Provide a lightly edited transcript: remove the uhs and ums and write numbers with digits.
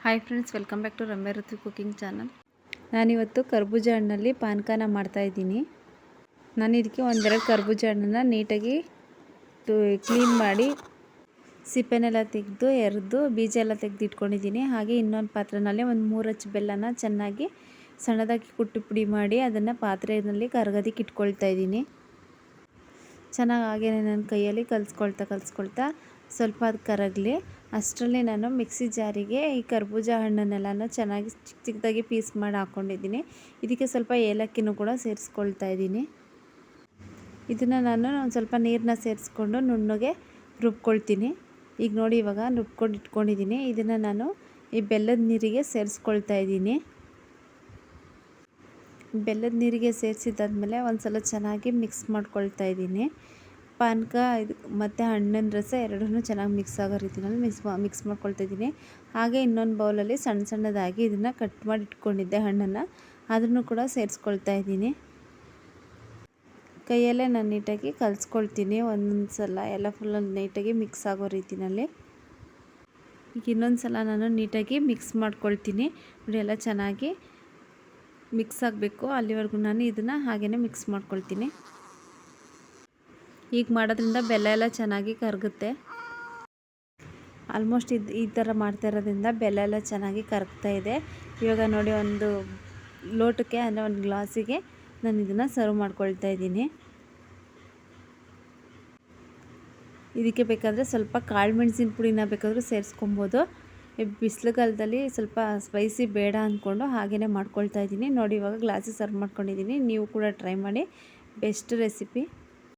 Hi friends, welcome back to Ramya Ritu cooking channel. ನಾನಿವತ್ತು ಕರ್ಬೂಜ ಹಣ್ಣಲ್ಲಿ ಪಾನಕನ ಮಾಡ್ತಾಯಿದ್ದೀನಿ. ನಾನು ಇದಕ್ಕೆ ಒಂದೆರಡು ಕರ್ಬೂಜ ಹಣ್ಣನ್ನು ನೀಟಾಗಿ ಕ್ಲೀನ್ ಮಾಡಿ ಸಿಪ್ಪೆನೆಲ್ಲ ತೆಗೆದು ಎರೆದು ಬೀಜ ಎಲ್ಲ ತೆಗೆದು ಇಟ್ಕೊಂಡಿದ್ದೀನಿ. ಹಾಗೆ ಇನ್ನೊಂದು ಪಾತ್ರೆಯಲ್ಲಿ ಒಂದು 3 ಅಚ್ಚು ಬೆಲ್ಲನ ಚೆನ್ನಾಗಿ ಸಣ್ಣದಾಗಿ ಕುಟ್ಟಿ ಪುಡಿ ಮಾಡಿ ಅದನ್ನು ಪಾತ್ರೆಯಲ್ಲಿ ಕರಗೋದಕ್ಕೆ ಇಟ್ಕೊಳ್ತಾ ಇದ್ದೀನಿ. ಚೆನ್ನಾಗಿ ಹಾಗೆ ನನ್ನ ಕೈಯಲ್ಲಿ ಕಲಿಸ್ಕೊಳ್ತಾ ಸ್ವಲ್ಪ ಅದು ಕರಗಲಿ. ಅಷ್ಟರಲ್ಲಿ ನಾನು ಮಿಕ್ಸಿ ಜಾರಿಗೆ ಈ ಕರ್ಬೂಜ ಹಣ್ಣನ್ನೆಲ್ಲನೂ ಚೆನ್ನಾಗಿ ಚಿಕ್ಕ ಚಿಕ್ಕದಾಗಿ ಪೀಸ್ ಮಾಡಿ ಹಾಕ್ಕೊಂಡಿದ್ದೀನಿ. ಇದಕ್ಕೆ ಸ್ವಲ್ಪ ಏಲಕ್ಕಿನೂ ಕೂಡ ಸೇರಿಸ್ಕೊಳ್ತಾ ಇದ್ದೀನಿ. ಇದನ್ನು ನಾನು ಒಂದು ಸ್ವಲ್ಪ ನೀರನ್ನ ಸೇರಿಸ್ಕೊಂಡು ನುಣ್ಣಗೆ ರುಬ್ಕೊಳ್ತೀನಿ. ಈಗ ನೋಡಿ, ಇವಾಗ ರುಬ್ಕೊಂಡು ಇಟ್ಕೊಂಡಿದ್ದೀನಿ. ಇದನ್ನು ನಾನು ಈ ಬೆಲ್ಲದ ನೀರಿಗೆ ಸೇರಿಸ್ಕೊಳ್ತಾ ಇದ್ದೀನಿ. ಬೆಲ್ಲದ ನೀರಿಗೆ ಸೇರಿಸಿದ್ದಾದ್ಮೇಲೆ ಒಂದು ಸಲ ಚೆನ್ನಾಗಿ ಮಿಕ್ಸ್ ಮಾಡ್ಕೊಳ್ತಾ ಇದ್ದೀನಿ. ಪಾನಕ ಇದು ಮತ್ತು ಹಣ್ಣಿನ ರಸ ಎರಡನ್ನೂ ಚೆನ್ನಾಗಿ ಮಿಕ್ಸ್ ಆಗೋ ರೀತಿಯಲ್ಲಿ ಮಿಕ್ಸ್ ಮಾಡ್ಕೊಳ್ತಾ ಇದ್ದೀನಿ. ಹಾಗೆ ಇನ್ನೊಂದು ಬೌಲಲ್ಲಿ ಸಣ್ಣದಾಗಿ ಇದನ್ನು ಕಟ್ ಮಾಡಿ ಇಟ್ಕೊಂಡಿದ್ದೆ ಹಣ್ಣನ್ನು, ಅದನ್ನು ಕೂಡ ಸೇರಿಸ್ಕೊಳ್ತಾ ಇದ್ದೀನಿ. ಕೈಯಲ್ಲೇ ನಾನು ನೀಟಾಗಿ ಕಲಿಸ್ಕೊಳ್ತೀನಿ ಒಂದೊಂದು ಸಲ, ಎಲ್ಲ ಫುಲ್ಲಲ್ಲಿ ನೀಟಾಗಿ ಮಿಕ್ಸ್ ಆಗೋ ರೀತಿಯಲ್ಲಿ. ಈಗ ಇನ್ನೊಂದು ಸಲ ನಾನು ನೀಟಾಗಿ ಮಿಕ್ಸ್ ಮಾಡ್ಕೊಳ್ತೀನಿ. ನೋಡಿ, ಎಲ್ಲ ಚೆನ್ನಾಗಿ ಮಿಕ್ಸ್ ಆಗಬೇಕು. ಅಲ್ಲಿವರೆಗೂ ನಾನು ಇದನ್ನು ಹಾಗೆಯೇ ಮಿಕ್ಸ್ ಮಾಡ್ಕೊಳ್ತೀನಿ. ಈಗ ಮಾಡೋದ್ರಿಂದ ಬೆಲ್ಲ ಎಲ್ಲ ಚೆನ್ನಾಗಿ ಕರಗುತ್ತೆ. ಆಲ್ಮೋಸ್ಟ್ ಈ ಥರ ಮಾಡ್ತಾ ಇರೋದ್ರಿಂದ ಬೆಲ್ಲ ಎಲ್ಲ ಚೆನ್ನಾಗಿ ಕರಗ್ತಾ ಇದೆ. ಇವಾಗ ನೋಡಿ, ಒಂದು ಲೋಟಕ್ಕೆ ಅಂದರೆ ಒಂದು ಗ್ಲಾಸಿಗೆ ನಾನು ಇದನ್ನು ಸರ್ವ್ ಮಾಡ್ಕೊಳ್ತಾ ಇದ್ದೀನಿ. ಇದಕ್ಕೆ ಬೇಕಾದರೆ ಸ್ವಲ್ಪ ಕಾಳು ಮೆಣಸಿನ ಪುಡಿನ ಬೇಕಾದರೂ ಸೇರಿಸ್ಕೊಬೋದು. ಬಿಸಿಲುಗಾಲದಲ್ಲಿ ಸ್ವಲ್ಪ ಸ್ಪೈಸಿ ಬೇಡ ಅಂದ್ಕೊಂಡು ಹಾಗೆಯೇ ಮಾಡ್ಕೊಳ್ತಾ ಇದ್ದೀನಿ. ನೋಡಿ, ಇವಾಗ ಗ್ಲಾಸಿಗೆ ಸರ್ವ್ ಮಾಡ್ಕೊಂಡಿದ್ದೀನಿ. ನೀವು ಕೂಡ ಟ್ರೈ ಮಾಡಿ, ಬೆಸ್ಟ್ ರೆಸಿಪಿ.